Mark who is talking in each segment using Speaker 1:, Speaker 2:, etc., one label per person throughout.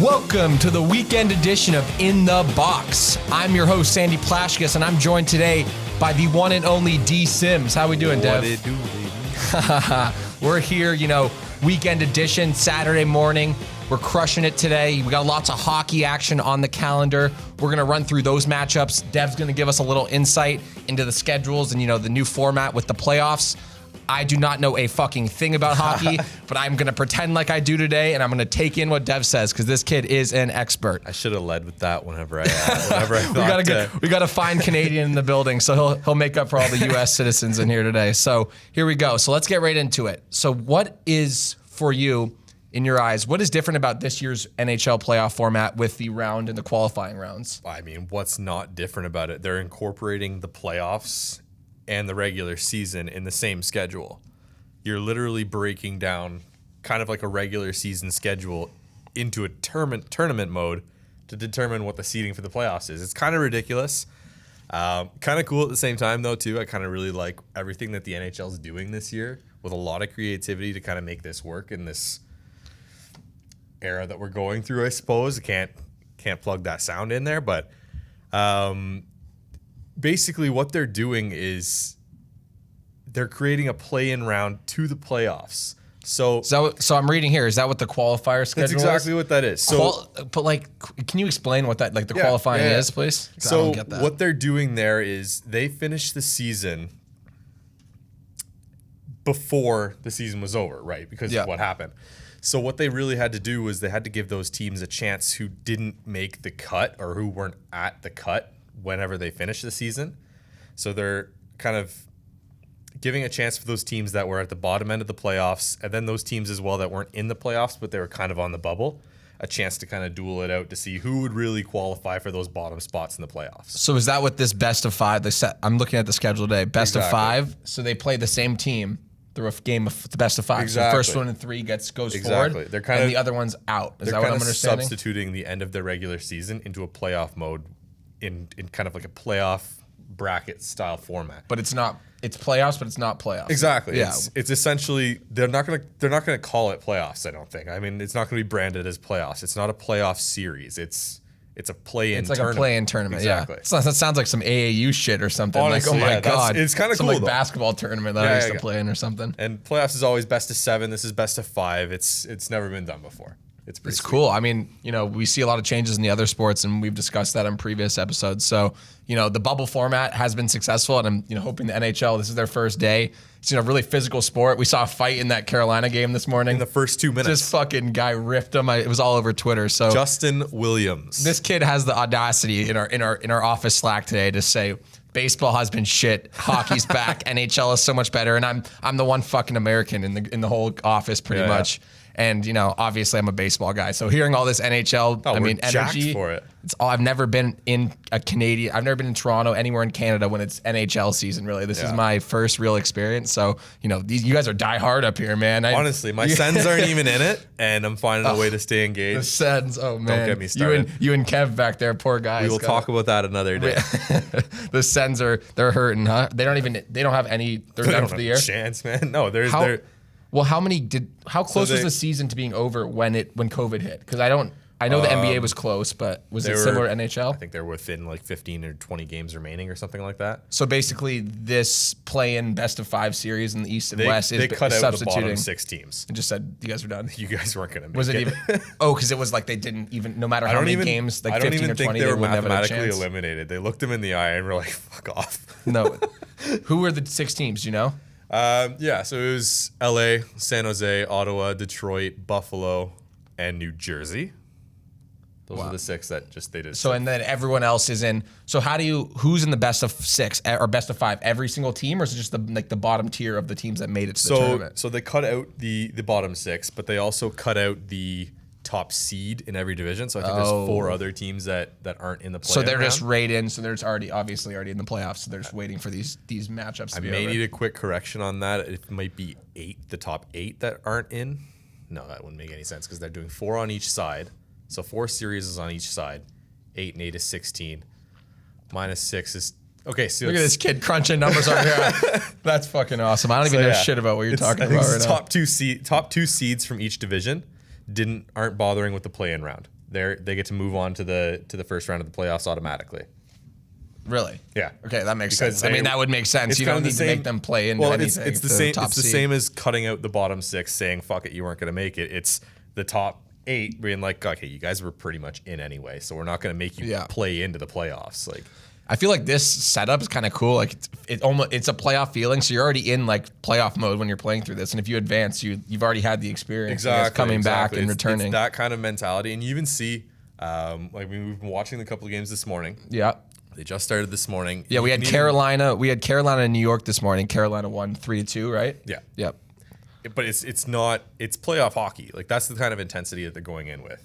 Speaker 1: Welcome to the weekend edition of In the Box. I'm your host, Sandy Plashkus, and I'm joined today by the one and only D Sims. How we doing, Dev?
Speaker 2: What it do, baby?
Speaker 1: We're here, weekend edition, Saturday morning. We're crushing it today. We got lots of hockey action on the calendar. We're going to run through those matchups. Dev's going to give us a little insight into the schedules and, the new format with the playoffs. I do not know a fucking thing about hockey, but I'm going to pretend like I do today, and I'm going to take in what Dev says because this kid is an expert.
Speaker 2: I should have led with that whenever I thought.
Speaker 1: We got a fine Canadian in the building, so he'll make up for all the U.S. citizens in here today. So here we go. So let's get right into it. So what is, for you, in your eyes, what is different about this year's NHL playoff format with the round and the qualifying rounds?
Speaker 2: I mean, what's not different about it? They're incorporating the playoffs and the regular season in the same schedule. You're literally breaking down kind of like a regular season schedule into a tournament mode to determine what the seeding for the playoffs is. It's kind of ridiculous. Kind of cool at the same time, though, too. I kind of really like everything that the NHL is doing this year with a lot of creativity to kind of make this work in this era that we're going through, I suppose. I can't plug that sound in there, but basically what they're doing is they're creating a play-in round to the playoffs. So
Speaker 1: I'm reading here. Is that what the qualifier schedule is?
Speaker 2: That's exactly what that is. So,
Speaker 1: can you explain what that, the qualifying is, please?
Speaker 2: So
Speaker 1: I don't get that.
Speaker 2: What they're doing there is they finished the season before the season was over, right? Because of what happened. So what they really had to do was they had to give those teams a chance who didn't make the cut or who weren't at the cut whenever they finished the season. So they're kind of giving a chance for those teams that were at the bottom end of the playoffs, and then those teams as well that weren't in the playoffs, but they were kind of on the bubble, a chance to kind of duel it out to see who would really qualify for those bottom spots in the playoffs.
Speaker 1: So is that what this best of five, I'm looking at the schedule today, best of five, so they play the same team through a game of the best of five.
Speaker 2: Exactly.
Speaker 1: So the first one and three goes forward, and the other one's out. Is that what I'm understanding?
Speaker 2: Substituting the end of their regular season into a playoff mode in kind of like a playoff bracket style format.
Speaker 1: But it's playoffs, but it's not playoffs.
Speaker 2: Exactly.
Speaker 1: Yeah.
Speaker 2: It's essentially they're not gonna call it playoffs, I don't think. I mean, it's not gonna be branded as playoffs. It's not a playoff series. It's a play-in
Speaker 1: It's like
Speaker 2: tournament.
Speaker 1: a play-in tournament,
Speaker 2: Exactly.
Speaker 1: yeah. That sounds like some AAU shit or something.
Speaker 2: Honestly,
Speaker 1: my God.
Speaker 2: it's kind of
Speaker 1: some
Speaker 2: cool, though.
Speaker 1: basketball tournament that I used to play in or something.
Speaker 2: And playoffs is always best of 7. This is best of 5. It's never been done before. It's pretty sweet.
Speaker 1: Cool. I mean, we see a lot of changes in the other sports, and we've discussed that in previous episodes. So, the bubble format has been successful, and I'm, hoping the NHL, this is their first day. It's, a really physical sport. We saw a fight in that Carolina game this morning.
Speaker 2: In the first 2 minutes.
Speaker 1: This fucking guy ripped him. It was all over Twitter. So
Speaker 2: Justin Williams.
Speaker 1: This kid has the audacity in our office Slack today to say, baseball has been shit. Hockey's back. NHL is so much better. And I'm the one fucking American in the whole office pretty much. And, obviously I'm a baseball guy. So hearing all this NHL, energy
Speaker 2: for it.
Speaker 1: It's all, I've never been in I've never been in Toronto, anywhere in Canada when it's NHL season, really. This is my first real experience. So, you guys are diehard up here, man.
Speaker 2: Honestly, my Sens aren't even in it, and I'm finding a way to stay engaged.
Speaker 1: The Sens, oh man.
Speaker 2: Don't get me started.
Speaker 1: You and Kev back there, poor guys.
Speaker 2: We will talk about that another day.
Speaker 1: The Sens they're hurting, huh? They don't have any, they're done for the year?
Speaker 2: Chance, man. No,
Speaker 1: Well, how close was the season to being over when COVID hit? Because I know the NBA was close, but was it similar to NHL?
Speaker 2: I think they're within 15 or 20 games remaining or something like that.
Speaker 1: So basically, this play-in best of 5 series in the East and West is
Speaker 2: cut out
Speaker 1: substituting.
Speaker 2: the bottom 6 teams.
Speaker 1: And just said, you guys are done.
Speaker 2: You guys weren't going to make it.
Speaker 1: Was it even? Oh, because it was like they didn't even, no matter how many games, 15 or 20,
Speaker 2: I don't even think they were
Speaker 1: wouldn't have a
Speaker 2: mathematically
Speaker 1: chance.
Speaker 2: eliminated. They looked them in the eye and were like, fuck off.
Speaker 1: No. Who were the 6 teams, do you know?
Speaker 2: So it was LA, San Jose, Ottawa, Detroit, Buffalo, and New Jersey. Those are the 6 that they did.
Speaker 1: So, and then everyone else is in. So who's in the best of 6 or best of 5? Every single team, or is it just the bottom tier of the teams that made it to the tournament?
Speaker 2: So they cut out the bottom 6, but they also cut out the top seed in every division. So I think there's 4 other teams that aren't in the playoffs.
Speaker 1: So they're just right in. So they're obviously already in the playoffs. So they're just waiting for these matchups to be over.
Speaker 2: I may need a quick correction on that. It might be 8, the top 8 that aren't in. No, that wouldn't make any sense because they're doing 4 on each side. So 4 series on each side. 8 and 8 is 16. Minus 6 is okay. So
Speaker 1: look at this kid crunching numbers over here. That's fucking awesome. I don't even know shit about what you're talking about right now.
Speaker 2: Top two seeds from each division aren't bothering with the play-in round. they get to move on to the first round of the playoffs automatically.
Speaker 1: Really?
Speaker 2: Yeah.
Speaker 1: Okay, that makes
Speaker 2: Because
Speaker 1: sense. I mean, that would make sense.
Speaker 2: it's
Speaker 1: You
Speaker 2: kind
Speaker 1: don't
Speaker 2: of
Speaker 1: need
Speaker 2: the
Speaker 1: to make
Speaker 2: same-
Speaker 1: them play into
Speaker 2: Well,
Speaker 1: anything.
Speaker 2: it's the
Speaker 1: for
Speaker 2: same.
Speaker 1: top
Speaker 2: It's the
Speaker 1: seed.
Speaker 2: same as cutting out the bottom 6, saying fuck it, you weren't going to make it. It's the top 8 being like, okay, you guys were pretty much in anyway, so we're not going to make you
Speaker 1: Yeah.
Speaker 2: play into the playoffs. Like,
Speaker 1: I feel like this setup is kind of cool. Like it's a playoff feeling, so you're already in like playoff mode when you're playing through this. And if you advance, you've already had the experience. I guess, coming back and returning.
Speaker 2: It's that kind of mentality, and you even see, like we've been watching a couple of games this morning.
Speaker 1: Yeah.
Speaker 2: They just started this morning.
Speaker 1: Yeah, we
Speaker 2: You
Speaker 1: had
Speaker 2: can even-
Speaker 1: Carolina. We had Carolina and New York this morning. Carolina won 3-2, right?
Speaker 2: Yeah.
Speaker 1: Yep.
Speaker 2: But it's playoff hockey. Like that's the kind of intensity that they're going in with.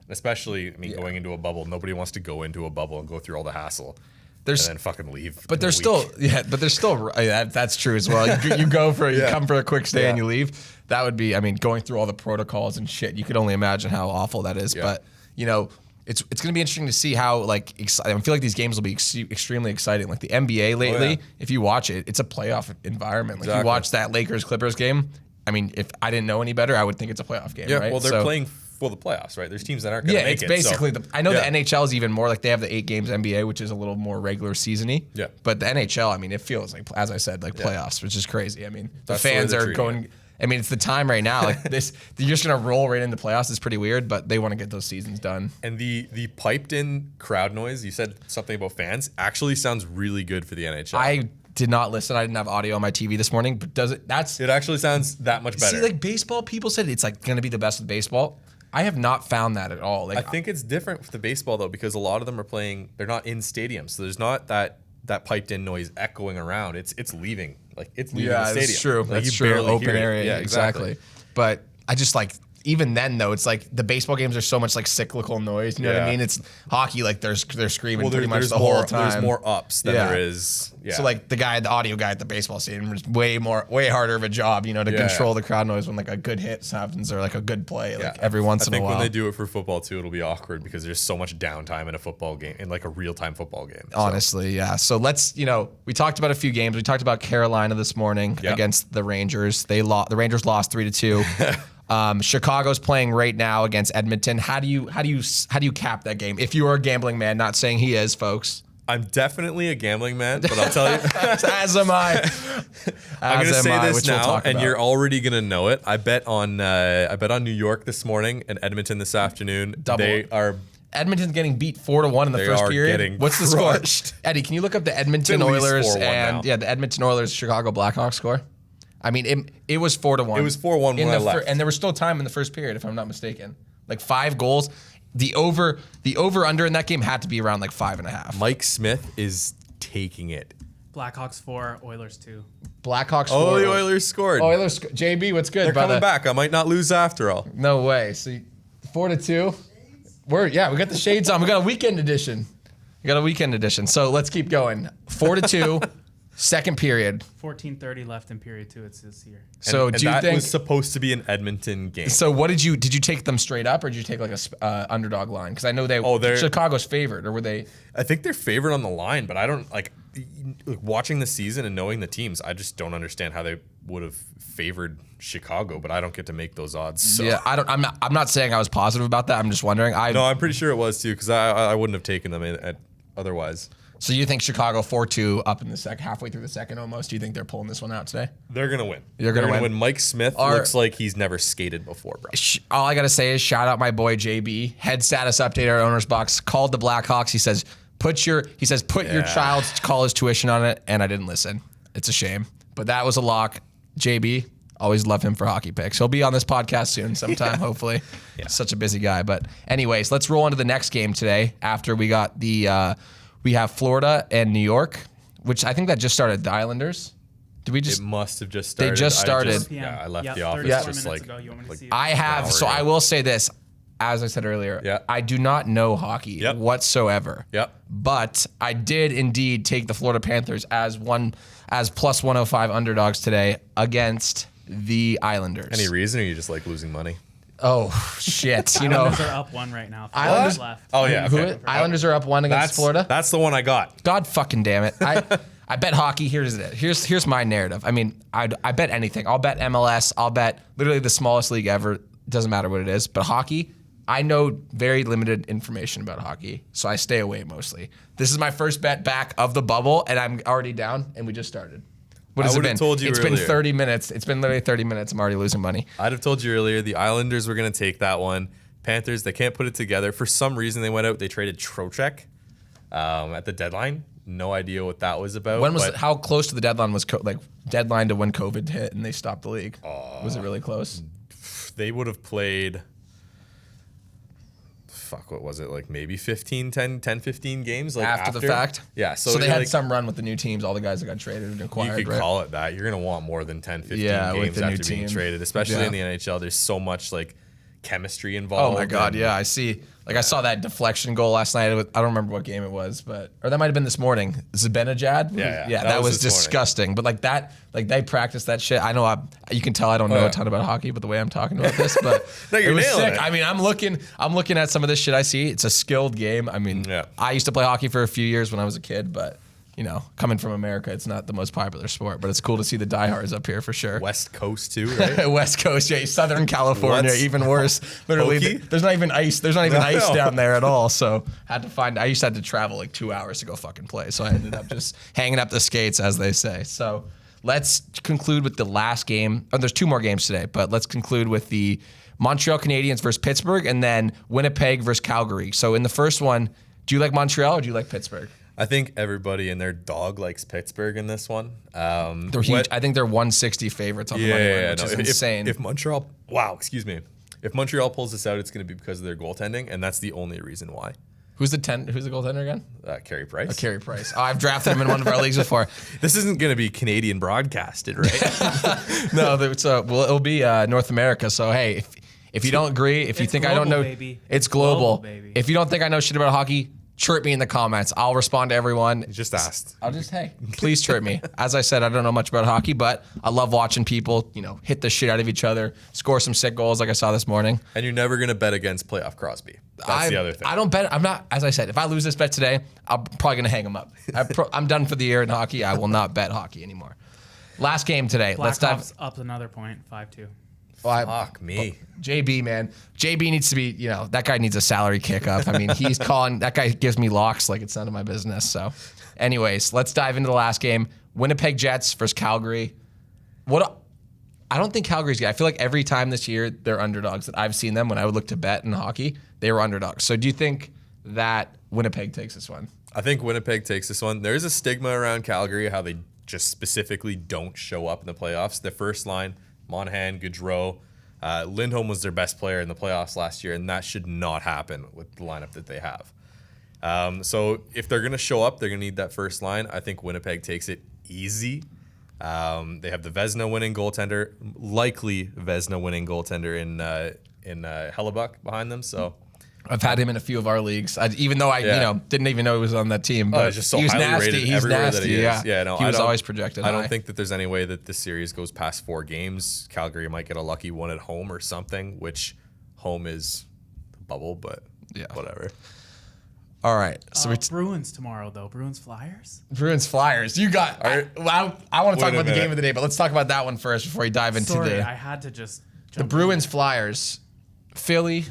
Speaker 2: Especially, I mean, going into a bubble. Nobody wants to go into a bubble and go through all the hassle.
Speaker 1: There's
Speaker 2: And then fucking leave.
Speaker 1: But there's still, that's true as well. You go for, you come for a quick stay and you leave. That would be, I mean, going through all the protocols and shit. You could only imagine how awful that is.
Speaker 2: Yeah.
Speaker 1: But you know, it's going to be interesting to see how I feel like these games will be extremely exciting. Like the NBA lately, if you watch it, it's a playoff environment. Like you watch that Lakers Clippers game. I mean, if I didn't know any better, I would think it's a playoff game.
Speaker 2: Yeah,
Speaker 1: right?
Speaker 2: well, they're playing for the playoffs, right? There's teams that aren't going to make
Speaker 1: it's
Speaker 2: it.
Speaker 1: basically I know
Speaker 2: Yeah.
Speaker 1: the NHL is even more like they have the 8 games NBA, which is a little more regular seasony.
Speaker 2: Yeah.
Speaker 1: But the NHL, I mean, it feels like, as I said, like playoffs, which is crazy. I mean, the
Speaker 2: That's the way
Speaker 1: fans
Speaker 2: they're
Speaker 1: are
Speaker 2: treating
Speaker 1: going. I mean, it's the time right now. Like this, you're just gonna roll right into playoffs. It's pretty weird, but they want to get those seasons done.
Speaker 2: And the piped in crowd noise, you said something about fans, actually sounds really good for the NHL.
Speaker 1: I did not listen. I didn't have audio on my TV this morning, but
Speaker 2: It actually sounds that much better.
Speaker 1: see, like baseball people said it's like gonna be the best with baseball. I have not found that at all. Like
Speaker 2: I think it's different with the baseball though, because a lot of them are playing. They're not in stadiums, so there's not that piped in noise echoing around. It's leaving. Like it's leaving the stadium.
Speaker 1: that's true.
Speaker 2: Like,
Speaker 1: That's
Speaker 2: you
Speaker 1: true.
Speaker 2: barely
Speaker 1: Open
Speaker 2: hear it.
Speaker 1: area,
Speaker 2: Yeah,
Speaker 1: exactly. But I just like even then though, it's like the baseball games are so much like cyclical noise. You know what I
Speaker 2: Yeah.
Speaker 1: mean? It's hockey. Like they're screaming
Speaker 2: Well,
Speaker 1: pretty much
Speaker 2: there's
Speaker 1: the
Speaker 2: more,
Speaker 1: whole time.
Speaker 2: There's more ups than there is. Yeah.
Speaker 1: So like the audio guy at the baseball stadium is way harder of a job, you know, to
Speaker 2: Yeah.
Speaker 1: control the crowd noise when like a good hit happens or like a good play, like
Speaker 2: Yeah.
Speaker 1: every once
Speaker 2: I
Speaker 1: in a
Speaker 2: think
Speaker 1: while.
Speaker 2: when they do it for football too, it'll be awkward because there's so much downtime in a football game, in like a real time football game. So,
Speaker 1: Honestly, yeah. So let's, we talked about a few games. We talked about Carolina this morning
Speaker 2: Yep.
Speaker 1: against the Rangers. The Rangers lost 3-2. Chicago's playing right now against Edmonton. How do you cap that game? If you are a gambling man, not saying he is, folks.
Speaker 2: I'm definitely a gambling man, but I'll tell you,
Speaker 1: As am I.
Speaker 2: I'm
Speaker 1: As
Speaker 2: gonna
Speaker 1: am
Speaker 2: say
Speaker 1: I,
Speaker 2: this
Speaker 1: which we'll
Speaker 2: now,
Speaker 1: talk
Speaker 2: and
Speaker 1: about.
Speaker 2: you're already gonna know it. I bet on New York this morning and Edmonton this afternoon.
Speaker 1: Double.
Speaker 2: They are.
Speaker 1: Edmonton's getting beat 4-1 in the
Speaker 2: They
Speaker 1: first
Speaker 2: are
Speaker 1: period.
Speaker 2: getting
Speaker 1: What's the
Speaker 2: crushed.
Speaker 1: score? Eddie, can you look up the Edmonton
Speaker 2: It's at least
Speaker 1: Oilers
Speaker 2: 4-1 now.
Speaker 1: the Edmonton Oilers Chicago Blackhawks score? I mean, it was 4-1.
Speaker 2: It was 4-1 when I left.
Speaker 1: And there was still time in the first period, if I'm not mistaken. Like 5 goals. The over under in that game had to be around like 5.5.
Speaker 2: Mike Smith is taking it.
Speaker 3: Blackhawks 4, Oilers 2.
Speaker 1: Blackhawks.
Speaker 2: Oh,
Speaker 1: 4.
Speaker 2: the Oilers scored.
Speaker 1: Oilers. JB, what's good,
Speaker 2: They're
Speaker 1: brother?
Speaker 2: coming back. I might not lose after all.
Speaker 1: No way. So 4-2. We got the shades on. We got a weekend edition. So let's keep going. 4-2. Second period.
Speaker 3: 14:30 left in period 2. It says here.
Speaker 1: So
Speaker 2: And
Speaker 1: do you
Speaker 2: that
Speaker 1: think?
Speaker 2: was supposed to be an Edmonton game?
Speaker 1: So what did you take them straight up, or did you take like a underdog line? Because I know
Speaker 2: they're-
Speaker 1: Chicago's favored, or were they?
Speaker 2: I think they're favored on the line, but I don't like watching the season and knowing the teams. I just don't understand how they would have favored Chicago, but I don't get to make those odds. So.
Speaker 1: Yeah, I'm not saying I was positive about that. I'm just wondering.
Speaker 2: No, I'm pretty sure it was too, because I wouldn't have taken them otherwise.
Speaker 1: So you think Chicago 4-2 up in the halfway through the second almost? Do you think they're pulling this one out today?
Speaker 2: They're gonna win.
Speaker 1: They're gonna win.
Speaker 2: Mike Smith looks like he's never skated before, bro.
Speaker 1: All I gotta say is shout out my boy JB. Head status update our owner's box. Called the Blackhawks. He says put your child's college tuition on it, and I didn't listen. It's a shame, but that was a lock. JB, always love him for hockey picks. He'll be on this podcast soon sometime, hopefully. Such a busy guy. But anyways, let's roll into the next game today. After we got we have Florida and New York, which I think that just started. The Islanders. Did we just?
Speaker 2: It must have just started.
Speaker 1: just started.
Speaker 2: I left
Speaker 3: Yep,
Speaker 2: the office
Speaker 3: 34
Speaker 2: just
Speaker 3: minutes
Speaker 2: like.
Speaker 3: ago. You want me to see it?
Speaker 1: I have. So I will say this, as I said earlier.
Speaker 2: Yeah.
Speaker 1: I do not know hockey
Speaker 2: Yep.
Speaker 1: whatsoever.
Speaker 2: Yep.
Speaker 1: But I did indeed take the Florida Panthers as plus 105 underdogs today against the Islanders.
Speaker 2: Any reason, or you just like losing money?
Speaker 1: Oh shit! You know,
Speaker 3: Islanders are up 1 right now.
Speaker 1: Islanders-
Speaker 3: left.
Speaker 2: Oh yeah, okay.
Speaker 1: Islanders are up 1 against Florida.
Speaker 2: That's the one I got.
Speaker 1: God fucking damn it! I bet hockey. Here's my narrative. I mean, I bet anything. I'll bet MLS. I'll bet literally the smallest league ever. Doesn't matter what it is. But hockey, I know very limited information about hockey, so I stay away mostly. This is my first bet back of the bubble, and I'm already down, and we just started. What has
Speaker 2: I
Speaker 1: it
Speaker 2: would've
Speaker 1: been?
Speaker 2: told you
Speaker 1: It's been
Speaker 2: earlier.
Speaker 1: 30 minutes. It's been literally 30 minutes. I'm already losing money.
Speaker 2: I'd have told you earlier the Islanders were going to take that one. Panthers, they can't put it together. For some reason, they went out. They traded Trocheck at the deadline. No idea what that was about.
Speaker 1: When was
Speaker 2: but
Speaker 1: how close to the deadline was deadline to when COVID hit and they stopped the league? Was it really close?
Speaker 2: they would have played, what was it? Like maybe 10, 15 games? Like
Speaker 1: After the fact?
Speaker 2: Yeah.
Speaker 1: So they had
Speaker 2: like,
Speaker 1: some run with the new teams, all the guys that got traded and
Speaker 2: you
Speaker 1: acquired,
Speaker 2: could
Speaker 1: right?
Speaker 2: call it that. You're going to want more than 10, 15
Speaker 1: Yeah, with
Speaker 2: games
Speaker 1: the new
Speaker 2: after being
Speaker 1: team.
Speaker 2: traded, especially
Speaker 1: Yeah.
Speaker 2: in the NHL. There's so much like chemistry
Speaker 1: Oh
Speaker 2: involved.
Speaker 1: my God,
Speaker 2: and-
Speaker 1: yeah, I see. Like I saw that deflection goal last night. I don't remember what game it was, or that might have been this morning. Zibanejad?
Speaker 2: Yeah,
Speaker 1: that was
Speaker 2: this morning.
Speaker 1: disgusting. But like they practiced that shit. I know you can tell I don't know
Speaker 2: yeah.
Speaker 1: a ton about hockey, but the way I'm talking about this, but
Speaker 2: No, you're
Speaker 1: it was
Speaker 2: nailing
Speaker 1: sick.
Speaker 2: it.
Speaker 1: I mean, I'm looking at some of this shit I see. It's a skilled game. I mean,
Speaker 2: Yeah.
Speaker 1: I used to play hockey for a few years when I was a kid, but coming from America, it's not the most popular sport, but it's cool to see the diehards up here for sure.
Speaker 2: West Coast too, right?
Speaker 1: West Coast, yeah, Southern California,
Speaker 2: What's-
Speaker 1: even worse. Literally,
Speaker 2: Pokey?
Speaker 1: there's not even ice. There's not even ice
Speaker 2: No.
Speaker 1: down there at all. So I used to have to travel like 2 hours to go fucking play. So I ended up just hanging up the skates, as they say. So let's conclude with the last game. Oh, there's 2 more games today, but let's conclude with the Montreal Canadiens versus Pittsburgh, and then Winnipeg versus Calgary. So in the first one, do you like Montreal or do you like Pittsburgh?
Speaker 2: I think everybody and their dog likes Pittsburgh in this one.
Speaker 1: They're huge. I think they're 160 favorites on the money line, which is insane.
Speaker 2: If Montreal, if Montreal pulls this out, it's going to be because of their goaltending, and that's the only reason why.
Speaker 1: Who's the goaltender again?
Speaker 2: Carey Price.
Speaker 1: Carey Price. Oh, I've drafted him in one of our leagues before.
Speaker 2: This isn't going to be Canadian broadcasted, right?
Speaker 1: No, it'll be North America. So hey, if you don't agree, if you
Speaker 3: It's
Speaker 1: think I don't
Speaker 3: global,
Speaker 1: know,
Speaker 3: baby.
Speaker 1: it's global.
Speaker 3: Global, baby.
Speaker 1: If you don't think I know shit about hockey, chirp me in the comments. I'll respond to everyone.
Speaker 2: Just asked.
Speaker 1: Please chirp me. As I said, I don't know much about hockey, but I love watching people, hit the shit out of each other, score some sick goals like I saw this morning.
Speaker 2: And you're never going to bet against playoff Crosby. That's the other thing.
Speaker 1: I don't bet. I'm not. As I said, if I lose this bet today, I'm probably gonna hang him up. I'm done for the year in hockey. I will not bet hockey anymore. Last game today. Let's dive.
Speaker 3: Blackhawks up another point, 5-2.
Speaker 2: Fuck me.
Speaker 1: JB, man. JB needs to be, that guy needs a salary kick up. I mean, he's calling, that guy gives me locks like it's none of my business. So, anyways, let's dive into the last game. Winnipeg Jets versus Calgary. I don't think Calgary's good. I feel like every time this year they're underdogs that I've seen them when I would look to bet in hockey, they were underdogs. So, do you think that Winnipeg takes this one?
Speaker 2: I think Winnipeg takes this one. There's a stigma around Calgary, how they just specifically don't show up in the playoffs. The first line, Monahan, Gaudreau, Lindholm was their best player in the playoffs last year, and that should not happen with the lineup that they have. So if they're going to show up, they're going to need that first line. I think Winnipeg takes it easy. They have the Vezina winning goaltender, likely Vezina winning goaltender in Hellebuck behind them. So
Speaker 1: I've had him in a few of our leagues, even though I didn't even know he was on that team. But
Speaker 2: he's just so
Speaker 1: he was
Speaker 2: highly
Speaker 1: nasty.
Speaker 2: rated
Speaker 1: He's
Speaker 2: everywhere
Speaker 1: nasty.
Speaker 2: that he is.
Speaker 1: Yeah,
Speaker 2: Yeah, no,
Speaker 1: he
Speaker 2: I
Speaker 1: was
Speaker 2: don't-
Speaker 1: always projected.
Speaker 2: I don't
Speaker 1: high.
Speaker 2: think that there's any way that this series goes past 4 games. Calgary might get a lucky one at home or something, which home is the bubble, but
Speaker 1: Yeah.
Speaker 2: whatever.
Speaker 1: All right, so
Speaker 3: Bruins tomorrow, though. Bruins Flyers?
Speaker 1: Bruins Flyers. You got. I want to talk
Speaker 2: Wait a
Speaker 1: about the
Speaker 2: minute.
Speaker 1: game of the day, but let's talk about that one first before we dive into
Speaker 3: Sorry,
Speaker 1: the
Speaker 3: I had to just
Speaker 1: the
Speaker 3: jump
Speaker 1: Bruins Flyers. Philly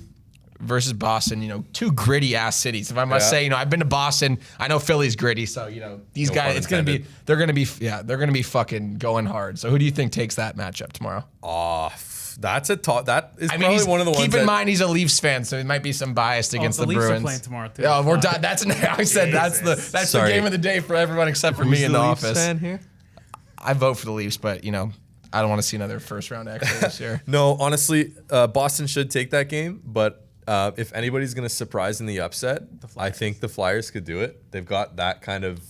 Speaker 1: versus Boston. 2 gritty ass cities. If I must
Speaker 2: Yeah.
Speaker 1: say, I've been to Boston. I know Philly's gritty, so these
Speaker 2: No
Speaker 1: guys.
Speaker 2: pun
Speaker 1: It's gonna be.
Speaker 2: intended.
Speaker 1: They're gonna be fucking going hard. So who do you think takes that matchup tomorrow?
Speaker 2: That's a top. That is
Speaker 1: I mean,
Speaker 2: probably
Speaker 1: he's,
Speaker 2: one of the ones.
Speaker 1: keep in
Speaker 2: that,
Speaker 1: mind he's a Leafs fan, so it might be some biased against
Speaker 3: the
Speaker 1: the
Speaker 3: Leafs are
Speaker 1: Bruins.
Speaker 3: playing tomorrow, too.
Speaker 1: Yeah, we're done. That's I said that's the
Speaker 2: Sorry.
Speaker 1: game of the day for everyone except for me in the office.
Speaker 2: here?
Speaker 1: I vote for the Leafs, but I don't want to see another first round exit this year.
Speaker 2: No, honestly, Boston should take that game, but if anybody's going to surprise in the upset, I think the Flyers could do it. They've got that kind of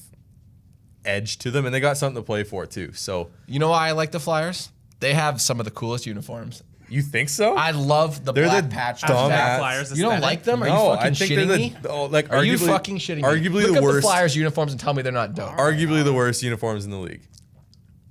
Speaker 2: edge to them, and they got something to play for too. So
Speaker 1: You know why I like the Flyers? They have some of the coolest uniforms.
Speaker 2: you think so?
Speaker 1: I love the
Speaker 2: They're
Speaker 1: black
Speaker 2: the
Speaker 1: patch.
Speaker 2: dumb
Speaker 1: back.
Speaker 2: ass-
Speaker 3: Flyers
Speaker 1: You don't
Speaker 3: aesthetic.
Speaker 1: like them? Are
Speaker 2: No,
Speaker 1: you fucking
Speaker 2: I think
Speaker 1: shitting
Speaker 2: they're
Speaker 1: me? Are you
Speaker 2: arguably-
Speaker 1: fucking shitting me?
Speaker 2: arguably
Speaker 1: Look
Speaker 2: the
Speaker 1: up
Speaker 2: worst-
Speaker 1: the Flyers uniforms and tell me they're not dope.
Speaker 2: Arguably the worst uniforms in the league.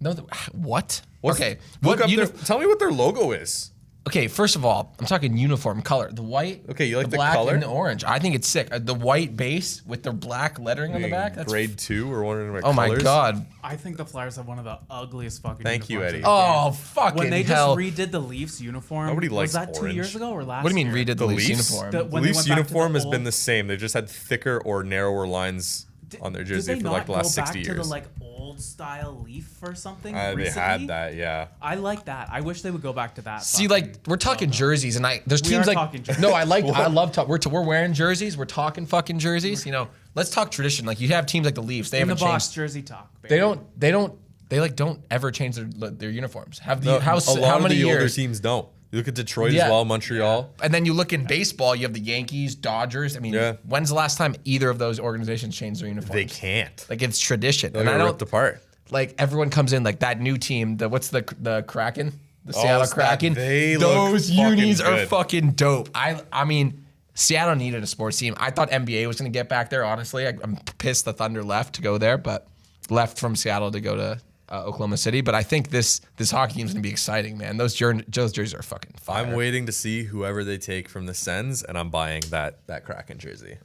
Speaker 1: No, what?
Speaker 2: What's-
Speaker 1: Okay.
Speaker 2: Look
Speaker 1: What
Speaker 2: up
Speaker 1: uni-
Speaker 2: tell me what their logo is.
Speaker 1: Okay, first of all, I'm talking uniform color. The white,
Speaker 2: Okay, you like the
Speaker 1: black,
Speaker 2: color?
Speaker 1: and the orange. I think it's sick. The white base with the black lettering on the back. That's
Speaker 2: grade 2 or wondering what
Speaker 1: oh my
Speaker 2: colors?
Speaker 1: god.
Speaker 3: I think the Flyers have one of the ugliest fucking
Speaker 2: Thank you,
Speaker 3: uniforms
Speaker 2: Eddie.
Speaker 3: in the game.
Speaker 1: Oh fucking
Speaker 3: When they
Speaker 1: hell!
Speaker 3: just redid the Leafs uniform,
Speaker 2: Nobody likes
Speaker 3: was that 2
Speaker 2: orange.
Speaker 3: years ago or last
Speaker 1: What do you mean
Speaker 3: year?
Speaker 1: redid the Leafs
Speaker 2: Leafs?
Speaker 1: uniform?
Speaker 3: The- when they
Speaker 2: Leafs
Speaker 3: went back to
Speaker 2: uniform
Speaker 3: the
Speaker 2: has been
Speaker 3: old-
Speaker 2: the same. They just had thicker or narrower lines on their
Speaker 3: Did
Speaker 2: jersey
Speaker 3: they
Speaker 2: for
Speaker 3: not
Speaker 2: like the last
Speaker 3: go back
Speaker 2: 60
Speaker 3: to
Speaker 2: years.
Speaker 3: the like old style Leaf or something?
Speaker 2: They
Speaker 3: recently?
Speaker 2: had that, yeah.
Speaker 3: I like that. I wish they would go back to that.
Speaker 1: See,
Speaker 3: fucking
Speaker 1: like we're talking jerseys, and there's
Speaker 3: We
Speaker 1: teams
Speaker 3: are
Speaker 1: like
Speaker 3: talking jerseys.
Speaker 1: no, I love we're wearing jerseys. We're talking fucking jerseys. You know, let's talk tradition. Like you have teams like the Leafs. They
Speaker 3: in the
Speaker 1: haven't
Speaker 3: boss
Speaker 1: changed.
Speaker 3: jersey talk.
Speaker 1: They
Speaker 3: baby.
Speaker 1: don't ever change their uniforms. Have the
Speaker 2: No,
Speaker 1: how
Speaker 2: a lot
Speaker 1: how
Speaker 2: of
Speaker 1: many
Speaker 2: the older
Speaker 1: years?
Speaker 2: teams don't. You look at Detroit
Speaker 1: Yeah.
Speaker 2: as well, Montreal.
Speaker 1: And then you look in baseball, you have the Yankees, Dodgers. I mean,
Speaker 2: Yeah.
Speaker 1: when's the last time either of those organizations changed their uniforms?
Speaker 2: They can't.
Speaker 1: Like it's tradition.
Speaker 2: They're
Speaker 1: And I don't
Speaker 2: ripped apart.
Speaker 1: like everyone comes in like that new team. What's the Kraken? The Seattle
Speaker 2: it's that-
Speaker 1: Kraken.
Speaker 2: they look
Speaker 1: Those
Speaker 2: fucking
Speaker 1: unis are
Speaker 2: good.
Speaker 1: fucking dope. I mean, Seattle needed a sports team. I thought NBA was going to get back there. Honestly, I'm pissed the Thunder left to go there, but left from Seattle to go to Oklahoma City. But I think this hockey team's going to be exciting, man. Those jerseys are fucking fire.
Speaker 2: I'm waiting to see whoever they take from the Sens, and I'm buying that Kraken jersey.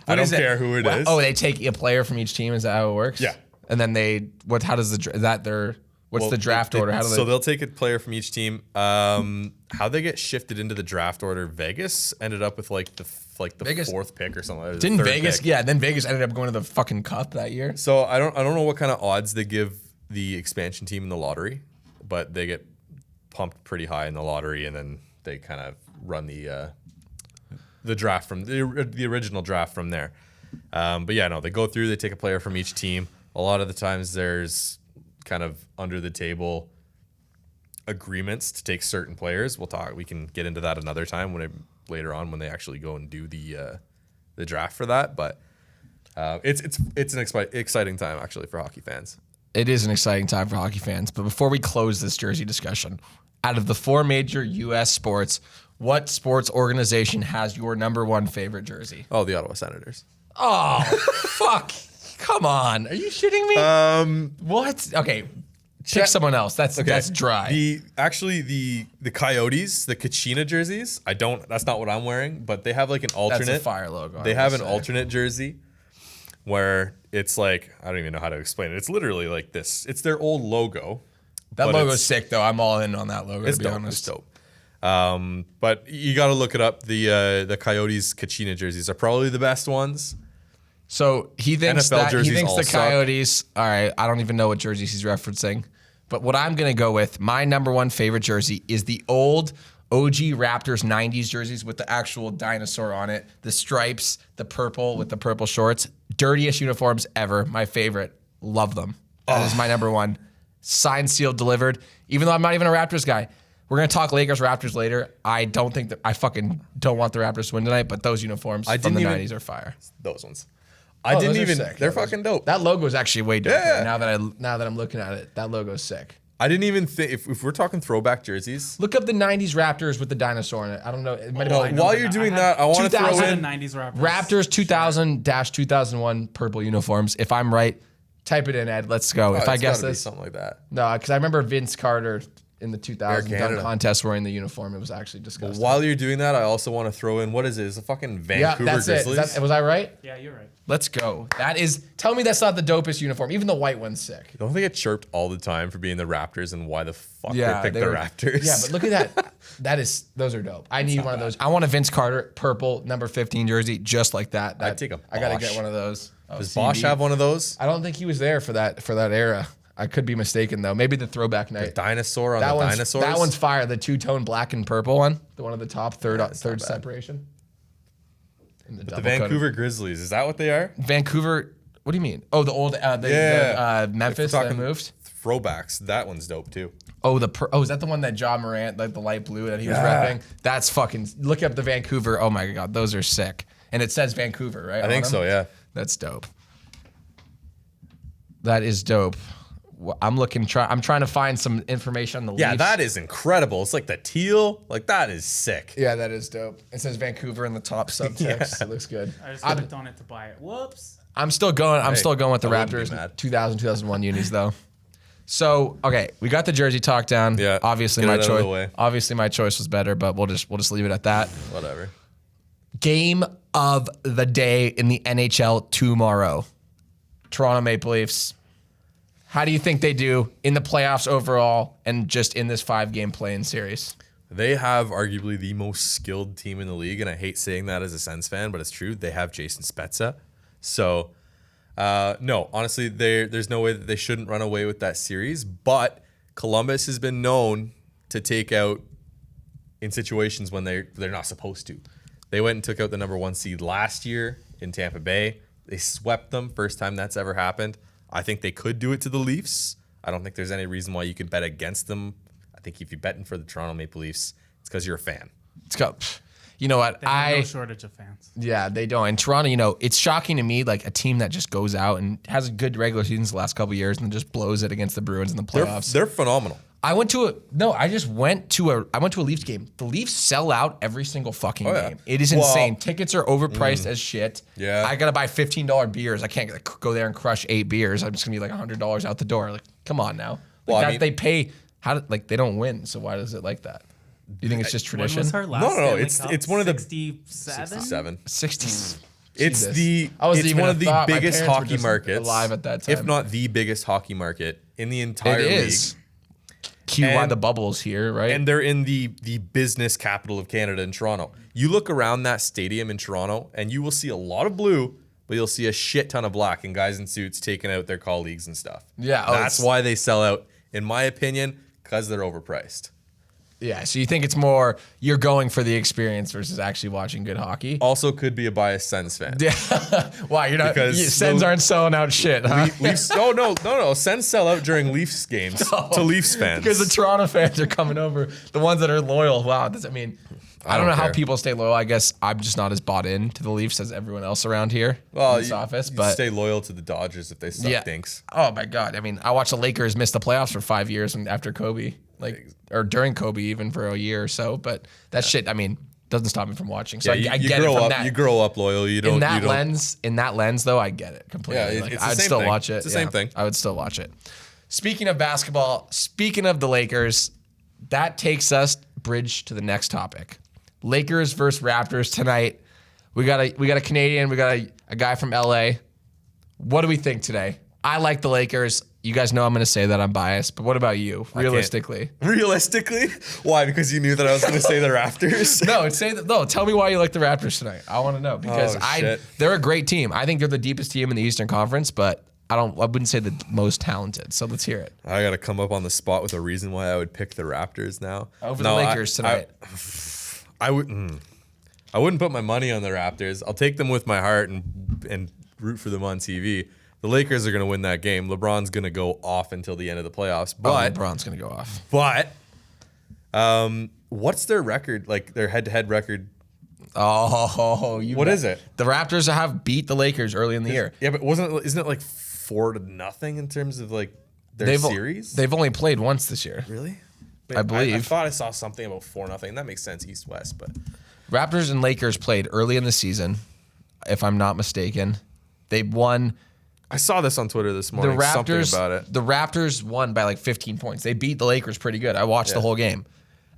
Speaker 2: I don't
Speaker 1: is it?
Speaker 2: care who it is.
Speaker 1: Oh, they take a player from each team. Is that how it works?
Speaker 2: Yeah.
Speaker 1: And then how does what's
Speaker 2: Well,
Speaker 1: the draft order? How do
Speaker 2: so
Speaker 1: they?
Speaker 2: they'll take a player from each team. How they get shifted into the draft order? Vegas ended up with like the
Speaker 1: Vegas-
Speaker 2: fourth pick or something. or the
Speaker 1: Didn't
Speaker 2: third
Speaker 1: Vegas?
Speaker 2: pick.
Speaker 1: Yeah. Then Vegas ended up going to the fucking cup that year.
Speaker 2: So I don't know what kind of odds they give the expansion team in the lottery, but they get pumped pretty high in the lottery, and then they kind of run the draft from the original draft from there. But yeah, no, they go through. They take a player from each team. A lot of the times, there's kind of under the table agreements to take certain players. We can get into that another time later on when they actually go and do the draft for that. But it's an exciting time actually for hockey fans.
Speaker 1: It is an exciting time for hockey fans. But before we close this jersey discussion, out of the 4 major U.S. sports, what sports organization has your number one favorite jersey?
Speaker 2: Oh, the Ottawa Senators.
Speaker 1: Oh, fuck. Come on. Are you shitting me? What? Okay. Pick someone else. That's dry.
Speaker 2: The Coyotes, the Kachina jerseys. That's not what I'm wearing, but they have like an alternate.
Speaker 1: That's a fire logo.
Speaker 2: They have an alternate jersey where it's like, I don't even know how to explain it. It's literally like this. It's their old logo.
Speaker 1: That
Speaker 2: but
Speaker 1: logo's
Speaker 2: it's-
Speaker 1: sick, though. I'm all in on that logo,
Speaker 2: It's
Speaker 1: to be
Speaker 2: dope.
Speaker 1: honest.
Speaker 2: It's dope. But you got to look it up. The Coyotes Kachina jerseys are probably the best ones.
Speaker 1: So he thinks
Speaker 2: NFL jerseys
Speaker 1: the
Speaker 2: all suck.
Speaker 1: Coyotes. All right, I don't even know what jerseys he's referencing, but what I'm gonna go with, my number one favorite jersey is the old OG Raptors '90s jerseys with the actual dinosaur on it, the stripes, the purple with the purple shorts. Dirtiest uniforms ever. My favorite. Love them. That is my number one. Signed, sealed, delivered. Even though I'm not even a Raptors guy. We're gonna talk Lakers Raptors later. I fucking don't want the Raptors to win tonight, but those uniforms from the '90s are fire.
Speaker 2: Those ones.
Speaker 1: Oh, those are sick.
Speaker 2: They're
Speaker 1: Yeah, those-
Speaker 2: fucking dope.
Speaker 1: That logo is actually way dope.
Speaker 2: Yeah.
Speaker 1: Now that I'm looking at it, that logo's sick.
Speaker 2: I didn't even think, if we're talking throwback jerseys.
Speaker 1: Look up the '90s Raptors with the dinosaur in it. I don't know. It might have
Speaker 2: Well,
Speaker 1: been
Speaker 2: while you're doing that, I want to throw
Speaker 1: 2000
Speaker 2: in
Speaker 3: 90s Raptors.
Speaker 1: Raptors 2000-2001 purple uniforms. If I'm right, type it in, Ed. Let's go. if I
Speaker 2: it's
Speaker 1: guess
Speaker 2: gotta be
Speaker 1: this,
Speaker 2: something like that.
Speaker 1: no, because I remember Vince Carter in the 2000 dunk
Speaker 2: Canada.
Speaker 1: contest wearing the uniform. It was actually disgusting.
Speaker 2: While you're doing that, I also want to throw in, what is it? It's a fucking
Speaker 1: Yeah,
Speaker 2: Vancouver
Speaker 1: that's it.
Speaker 2: Grizzlies.
Speaker 1: Was I right?
Speaker 3: Yeah, you're right.
Speaker 1: Let's go. That is. Tell me that's not the dopest uniform. Even the white one's sick.
Speaker 2: Don't they get chirped all the time for being the Raptors and why the fuck they picked
Speaker 1: they
Speaker 2: the
Speaker 1: were-
Speaker 2: Raptors?
Speaker 1: Yeah, but look at that. Those are dope. I need one of those. I want a Vince Carter purple number 15 jersey just like that.
Speaker 2: I'd take a
Speaker 1: I gotta
Speaker 2: Bosch.
Speaker 1: get one of those. Oh,
Speaker 2: Does
Speaker 1: CB.
Speaker 2: Bosch have one of those?
Speaker 1: I don't think he was there for that era. I could be mistaken though. Maybe the throwback night.
Speaker 2: Dinosaur on
Speaker 1: That
Speaker 2: the
Speaker 1: one's
Speaker 2: dinosaurs?
Speaker 1: that one's fire. The two-tone black and purple one. The one at the top, third
Speaker 2: not bad.
Speaker 1: separation. And
Speaker 2: The
Speaker 1: double coated.
Speaker 2: Vancouver Grizzlies. Is that what they are?
Speaker 1: Vancouver. What do you mean? Oh, the old Memphis that moved.
Speaker 2: Throwbacks. That one's dope too.
Speaker 1: Oh, is that the one that John Morant, like the light blue that he was repping? That's fucking. Look up the Vancouver. Oh my god, those are sick. And it says Vancouver, right?
Speaker 2: I think so, yeah.
Speaker 1: That's dope. That is dope. I'm trying to find some information on the
Speaker 2: Yeah,
Speaker 1: Leafs.
Speaker 2: that is incredible. It's like the teal. Like, that is sick.
Speaker 1: Yeah, that is dope. It says Vancouver in the top subtext. It looks good.
Speaker 3: I just clicked on it to buy it. Whoops.
Speaker 1: I'm still going with the
Speaker 2: I wouldn't be
Speaker 1: Raptors
Speaker 2: mad.
Speaker 1: 2000-2001 unis though. So okay, we got the jersey talk down.
Speaker 2: Yeah,
Speaker 1: obviously
Speaker 2: get
Speaker 1: my
Speaker 2: it out of the
Speaker 1: choice.
Speaker 2: way.
Speaker 1: Obviously my choice was better, but we'll just leave it at that.
Speaker 2: Whatever.
Speaker 1: Game of the day in the NHL tomorrow. Toronto Maple Leafs. How do you think they do in the playoffs overall and just in this 5-game play-in series?
Speaker 2: They have arguably the most skilled team in the league, and I hate saying that as a Sens fan, but it's true. They have Jason Spezza. So, no, honestly, there's no way that they shouldn't run away with that series, but Columbus has been known to take out in situations when they're not supposed to. They went and took out the number 1 seed last year in Tampa Bay. They swept them, first time that's ever happened. I think they could do it to the Leafs. I don't think there's any reason why you could bet against them. I think if you're betting for the Toronto Maple Leafs, it's because you're a fan.
Speaker 1: Let's go. You know what?
Speaker 3: They have no shortage of fans.
Speaker 1: Yeah, they don't. And Toronto, it's shocking to me, like a team that just goes out and has a good regular seasons the last couple of years and then just blows it against the Bruins in the playoffs.
Speaker 2: They're phenomenal.
Speaker 1: I went to a Leafs game. The Leafs sell out every single fucking
Speaker 2: yeah.
Speaker 1: game. It is insane. Tickets are overpriced as shit.
Speaker 2: Yeah.
Speaker 1: I gotta buy $15 beers. I can't go there and crush 8 beers. I'm just gonna be like $100 out the door. Like, come on now. They pay. They don't win. So why is it like that? Do you think it's just tradition?
Speaker 3: When was her last
Speaker 2: No.
Speaker 3: Stanley
Speaker 2: It's
Speaker 3: Cup?
Speaker 2: it's one of the
Speaker 3: 67?
Speaker 2: 67.
Speaker 1: 60s.
Speaker 2: It's
Speaker 1: Jesus. I wasn't
Speaker 2: it's
Speaker 1: even
Speaker 2: one
Speaker 1: a
Speaker 2: of the
Speaker 1: thought. My
Speaker 2: biggest
Speaker 1: parents were
Speaker 2: hockey
Speaker 1: just
Speaker 2: markets
Speaker 1: alive at that time.
Speaker 2: if not the biggest hockey market in the entire
Speaker 1: It
Speaker 2: league.
Speaker 1: is. Cue why
Speaker 2: And-
Speaker 1: the bubble's here, right?
Speaker 2: And they're in the business capital of Canada in Toronto. You look around that stadium in Toronto and you will see a lot of blue, but you'll see a shit ton of black and guys in suits taking out their colleagues and stuff.
Speaker 1: Yeah,
Speaker 2: That's why they sell out, in my opinion, because they're overpriced.
Speaker 1: Yeah, so you think it's more you're going for the experience versus actually watching good hockey?
Speaker 2: Also could be a biased Sens fan.
Speaker 1: Yeah. Why you're not?
Speaker 2: Because
Speaker 1: Sens aren't selling out shit, huh?
Speaker 2: Leafs, no. Sens sell out during Leafs games to Leafs fans.
Speaker 1: Because the Toronto fans are coming over. The ones that are loyal. Wow. I don't know how
Speaker 2: care.
Speaker 1: people stay loyal. I guess I'm just not as bought in to the Leafs as everyone else around here in this office.
Speaker 2: You
Speaker 1: But
Speaker 2: stay loyal to the Dodgers if they suck
Speaker 1: yeah.
Speaker 2: dinks.
Speaker 1: Oh my God. I watched the Lakers miss the playoffs for 5 years after Kobe, or during Kobe even for a year or so. But that shit, doesn't stop me from watching. So
Speaker 2: Yeah,
Speaker 1: I
Speaker 2: you
Speaker 1: get
Speaker 2: grow
Speaker 1: it from
Speaker 2: up.
Speaker 1: that.
Speaker 2: You grow up loyal. You don't.
Speaker 1: in that
Speaker 2: you don't,
Speaker 1: lens, though, I get it completely.
Speaker 2: Yeah, it's the
Speaker 1: I'd
Speaker 2: same
Speaker 1: still
Speaker 2: thing.
Speaker 1: watch it.
Speaker 2: It's the same thing.
Speaker 1: I would still watch it. Speaking of basketball, speaking of the Lakers, that takes us bridge to the next topic. Lakers versus Raptors tonight. We got a Canadian. We got a guy from LA. What do we think today? I like the Lakers. You guys know I'm going to say that I'm biased, but what about you? Realistically.
Speaker 2: Realistically, why? Because you knew that I was going to say the Raptors.
Speaker 1: No, tell me why you like the Raptors tonight. I want to know because
Speaker 2: shit.
Speaker 1: they're a great team. I think they're the deepest team in the Eastern Conference, but I wouldn't say the most talented. So let's hear it.
Speaker 2: I got to come up on the spot with a reason why I would pick the Raptors now.
Speaker 1: Over the Lakers tonight.
Speaker 2: I wouldn't put my money on the Raptors. I'll take them with my heart and root for them on TV. The Lakers are going to win that game. LeBron's going to go off until the end of the playoffs. But
Speaker 1: LeBron's going to go off.
Speaker 2: What's their record? Like their head-to-head record?
Speaker 1: Oh,
Speaker 2: What is it?
Speaker 1: The Raptors have beat the Lakers early in the year.
Speaker 2: Yeah, but isn't it like 4-0 in terms of like their series?
Speaker 1: They've only played once this year.
Speaker 2: Really?
Speaker 1: I believe.
Speaker 2: I thought I saw something about 4-0. That makes sense, East-West, but
Speaker 1: Raptors and Lakers played early in the season, if I'm not mistaken. They won.
Speaker 2: I saw this on Twitter this morning. Something about it.
Speaker 1: The Raptors won by like 15 points. They beat the Lakers pretty good. I watched the whole game.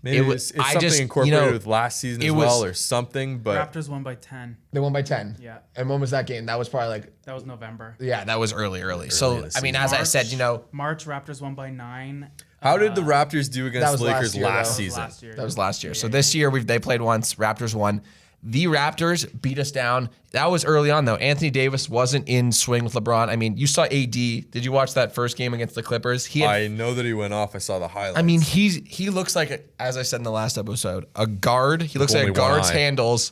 Speaker 2: Maybe it's something incorporated with last season as well or something. But
Speaker 3: Raptors won by 10.
Speaker 1: They won by 10.
Speaker 3: Yeah.
Speaker 1: And when was that game? That was probably like,
Speaker 3: That was November.
Speaker 1: yeah, that was early. So,
Speaker 2: this
Speaker 1: I mean,
Speaker 2: season.
Speaker 1: as I said,
Speaker 3: March Raptors won by 9.
Speaker 2: how did the Raptors do
Speaker 1: that
Speaker 2: against
Speaker 1: was
Speaker 2: the Lakers
Speaker 1: last year,
Speaker 2: last
Speaker 1: though.
Speaker 2: season?
Speaker 3: Last year.
Speaker 1: that was last year. So this year they played once. Raptors won. The Raptors beat us down. That was early on, though. Anthony Davis wasn't in swing with LeBron. I mean, you saw AD. Did you watch that first game against the Clippers?
Speaker 2: I know that he went off. I saw the highlights.
Speaker 1: I mean, he looks like, as I said in the last episode, a guard. He looks like a
Speaker 2: only one
Speaker 1: guard's
Speaker 2: eye.
Speaker 1: handles,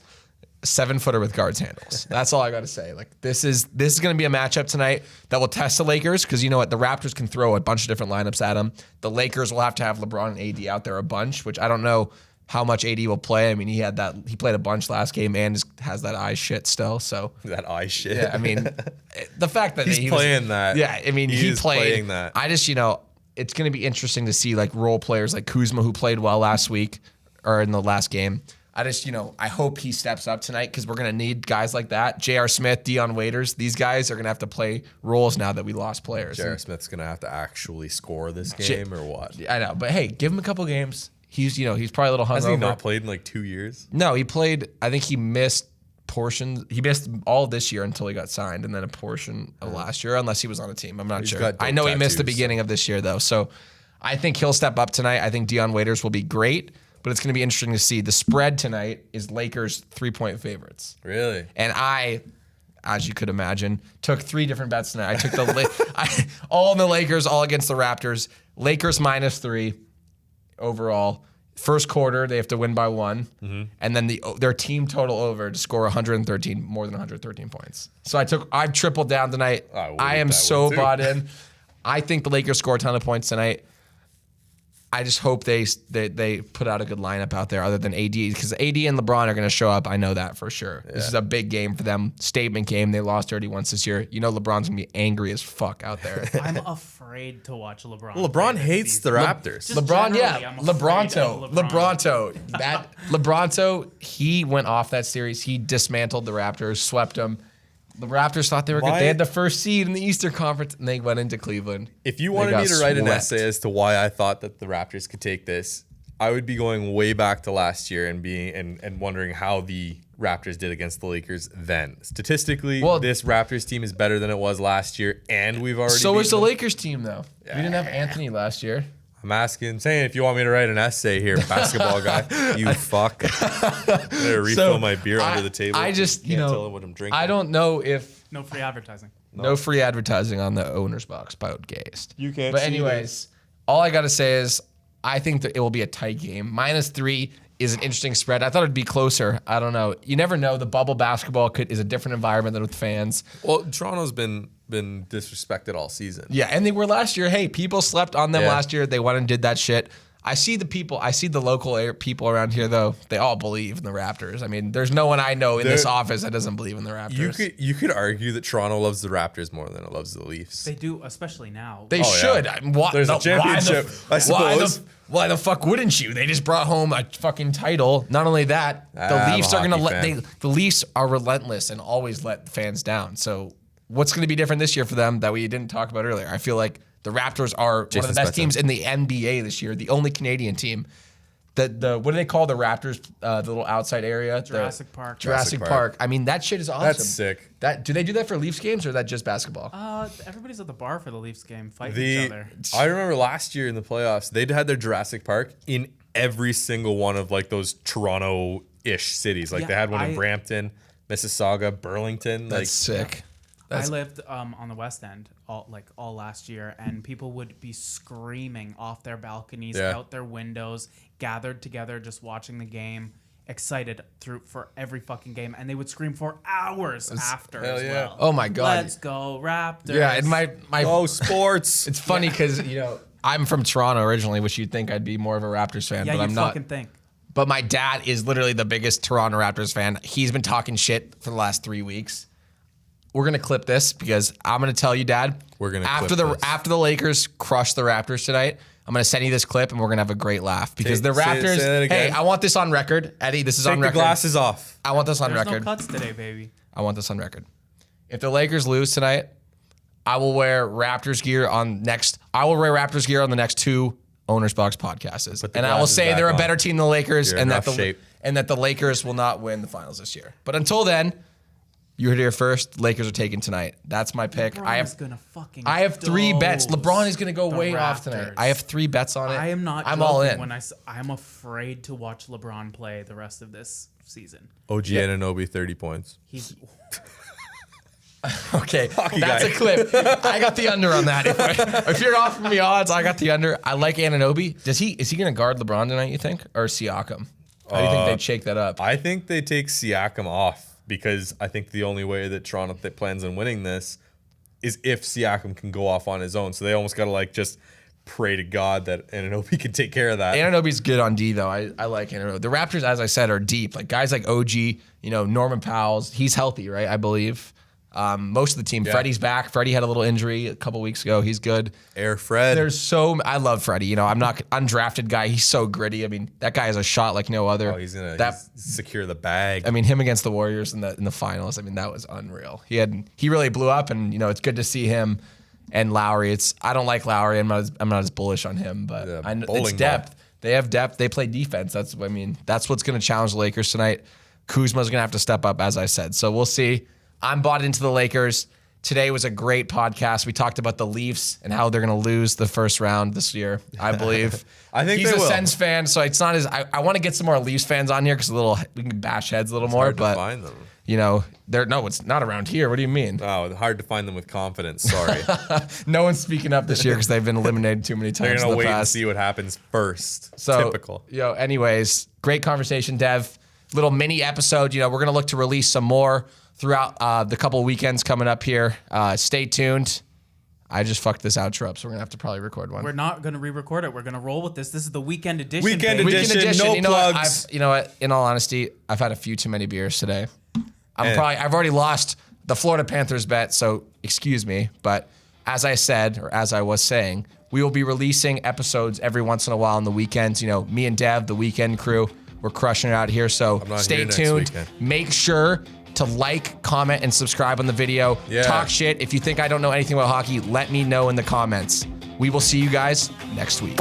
Speaker 1: 7-footer with guard's handles. That's all I got to say. Like this is going to be a matchup tonight that will test the Lakers because you know what, the Raptors can throw a bunch of different lineups at them. The Lakers will have to have LeBron and AD out there a bunch, which I don't know how much AD will play. I mean, he played a bunch last game and has that eye shit still. So
Speaker 2: that eye shit.
Speaker 1: yeah, I mean, the fact that
Speaker 2: He's playing that.
Speaker 1: Yeah, I mean,
Speaker 2: He
Speaker 1: he
Speaker 2: is
Speaker 1: played
Speaker 2: playing that.
Speaker 1: I just, it's going to be interesting to see like role players like Kuzma, who played well last week or in the last game. I just, I hope he steps up tonight because we're going to need guys like that. J.R. Smith, Dion Waiters, these guys are going to have to play roles now that we lost players.
Speaker 2: J.R. Smith's going to have to actually score this game or what?
Speaker 1: I know, but hey, give him a couple games. He's probably a little hungover.
Speaker 2: Has he not played in like 2 years?
Speaker 1: No, he played, I think he missed portions. He missed all this year until he got signed and then a portion of last year, unless he was on a team. I'm not sure.
Speaker 2: got dope
Speaker 1: I know he missed the
Speaker 2: tattoos.
Speaker 1: beginning of this year, though. So I think he'll step up tonight. I think Dion Waiters will be great. But it's going to be interesting to see. The spread tonight is Lakers 3-point favorites.
Speaker 2: Really?
Speaker 1: And I, as you could imagine, took 3 different bets tonight. I took all in the Lakers, all against the Raptors. Lakers -3 overall. First quarter, they have to win by 1.
Speaker 2: Mm-hmm.
Speaker 1: And then their team total over to score 113, more than 113 points. So I've tripled down tonight. I am so bought in. I think the Lakers score a ton of points tonight. I just hope they put out a good lineup out there other than AD, because AD and LeBron are going to show up. I know that for sure. Yeah. This is a big game for them. Statement game. They lost already once this year. LeBron's going to be angry as fuck out there.
Speaker 3: I'm afraid to watch LeBron.
Speaker 2: LeBron hates the Raptors.
Speaker 3: Just
Speaker 1: LeBron,
Speaker 3: generally,
Speaker 1: yeah.
Speaker 3: I'm afraid of
Speaker 1: LeBronto. LeBronto, he went off that series. He dismantled the Raptors, swept them. The Raptors thought they were good. They had the first seed in the Eastern Conference, and they went into Cleveland.
Speaker 2: If you wanted me to write an essay as to why I thought that the Raptors could take this, I would be going way back to last year and wondering how the Raptors did against the Lakers then. Statistically, this Raptors team is better than it was last year, and we've already
Speaker 1: So is the Lakers team, though. We didn't have Anthony last year.
Speaker 2: I'm saying if you want me to write an essay here, basketball guy, you fuck. I'm gonna refill my beer under the table.
Speaker 1: I just,
Speaker 2: can't tell him what I'm drinking.
Speaker 1: I don't know if
Speaker 3: No free advertising.
Speaker 1: no free advertising on the owner's box about Gazed.
Speaker 2: You can't
Speaker 1: But
Speaker 2: see
Speaker 1: anyways, all I gotta say is I think that it will be a tight game. -3 is an interesting spread. I thought it'd be closer. I don't know. You never know. The bubble basketball is a different environment than with fans.
Speaker 2: Well, Toronto's been disrespected all season.
Speaker 1: Yeah, and they were last year. Hey, people slept on them last year. They went and did that shit. I see the local people around here, though. They all believe in the Raptors. I mean, there's no one I know in this office that doesn't believe in the Raptors.
Speaker 2: You could argue that Toronto loves the Raptors more than it loves the Leafs.
Speaker 3: They do, especially now.
Speaker 1: They should.
Speaker 2: There's a championship, I suppose.
Speaker 1: Why the fuck wouldn't you? They just brought home a fucking title. Not only that, the Leafs are gonna the Leafs are relentless and always let fans down. So what's going to be different this year for them that we didn't talk about earlier? I feel like the Raptors are one of the best teams in the NBA this year, the only Canadian team. What do they call the Raptors? The little outside area,
Speaker 3: Jurassic Park.
Speaker 1: Jurassic Park. I mean, that shit is awesome.
Speaker 2: That's sick.
Speaker 1: Do they do that for Leafs games or is that just basketball?
Speaker 3: Everybody's at the bar for the Leafs game, fighting each other.
Speaker 2: I remember last year in the playoffs, they'd had their Jurassic Park in every single one of like those Toronto-ish cities. Like they had one in Brampton, Mississauga, Burlington.
Speaker 1: That's sick.
Speaker 3: I lived on the West End all last year, and people would be screaming off their balconies, out their windows, gathered together, just watching the game, excited for every fucking game, and they would scream for hours after as well.
Speaker 1: Oh my God.
Speaker 3: Let's go Raptors!
Speaker 1: Yeah, and my
Speaker 2: sports.
Speaker 1: It's funny because I'm from Toronto originally, which you'd think I'd be more of a Raptors fan, but I'm not.
Speaker 3: Fucking think.
Speaker 1: But my dad is literally the biggest Toronto Raptors fan. He's been talking shit for the last 3 weeks. We're gonna clip this because I'm gonna tell you, Dad.
Speaker 2: We're gonna
Speaker 1: after the Lakers crush the Raptors tonight. I'm gonna send you this clip and we're gonna have a great laugh because the Raptors.
Speaker 2: Say that again.
Speaker 1: Hey, I want this on record, Eddie. This is on
Speaker 2: Take
Speaker 1: record.
Speaker 2: the glasses off.
Speaker 1: I want this on
Speaker 3: There's
Speaker 1: record.
Speaker 3: no cuts today, baby.
Speaker 1: I want this on record. If the Lakers lose tonight, I will wear Raptors gear on the next 2 Owners Box podcasts, and I will say they're a better team than the Lakers, and that the Lakers will not win the finals this year. But until then. You heard it here first. Lakers are taking tonight. That's my pick. I have 3 bets. LeBron is going to go way off tonight. I have 3 bets on it.
Speaker 3: I am not.
Speaker 1: I'm all in.
Speaker 3: When I'm afraid to watch LeBron play the rest of this season.
Speaker 2: OG Anunoby 30 points.
Speaker 3: He's
Speaker 1: okay. That's a clip. I got the under on that. If you're offering me odds, I got the under. I like Anunoby. Is he going to guard LeBron tonight? You think, or Siakam? How do you think they'd shake that up?
Speaker 2: I think they take Siakam off. Because I think the only way that Toronto plans on winning this is if Siakam can go off on his own. So they almost got to just pray to God that Anunoby can take care of that.
Speaker 1: Anunoby's good on D, though. I like Anunoby. The Raptors, as I said, are deep. Like guys like OG, Norman Powell's, he's healthy, right? I believe. Most of the team. Freddie's back. Freddie had a little injury a couple weeks ago. He's good.
Speaker 2: Air Fred.
Speaker 1: I love Freddie. You know, I'm not undrafted guy. He's so gritty. I mean, that guy has a shot like no other.
Speaker 2: Oh, he's gonna secure the bag.
Speaker 1: I mean, him against the Warriors in the finals. I mean, that was unreal. He really blew up, and you know, it's good to see him and Lowry. I don't like Lowry. I'm not as bullish on him, but it's depth. They have depth. They play defense. That's what's going to challenge the Lakers tonight. Kuzma's going to have to step up, as I said. So we'll see. I'm bought into the Lakers. Today was a great podcast. We talked about the Leafs and how they're going to lose the first round this year, I believe.
Speaker 2: I think
Speaker 1: he's
Speaker 2: they
Speaker 1: a
Speaker 2: will.
Speaker 1: Sens fan, so it's not as I want to get some more Leafs fans on here because we can bash heads a little more.
Speaker 2: Hard
Speaker 1: but
Speaker 2: to find them.
Speaker 1: you know, it's not around here. What do you mean?
Speaker 2: Oh, hard to find them with confidence. Sorry.
Speaker 1: No one's speaking up this year because they've been eliminated too many times.
Speaker 2: They're gonna
Speaker 1: in the
Speaker 2: wait and
Speaker 1: past.
Speaker 2: see what happens first.
Speaker 1: So,
Speaker 2: typical.
Speaker 1: Anyways, great conversation, Dev. Little mini episode. You know, we're gonna look to release some more throughout the couple weekends coming up here. Stay tuned. I just fucked this outro up, so we're gonna have to probably record one.
Speaker 3: We're not gonna re-record it. We're gonna roll with this. This is the weekend edition.
Speaker 2: Weekend
Speaker 3: baby.
Speaker 2: edition. No
Speaker 1: you know what?
Speaker 2: plugs.
Speaker 1: You know what? In all honesty, I've had a few too many beers today. I've already lost the Florida Panthers bet, so excuse me. But as I said, or as I was saying, we will be releasing episodes every once in a while on the weekends. You know, me and Dev, the weekend crew, we're crushing it out here. So stay tuned. Make sure to like, comment, and subscribe on the video.
Speaker 2: Yeah.
Speaker 1: Talk shit. If you think I don't know anything about hockey, let me know in the comments. We will see you guys next week.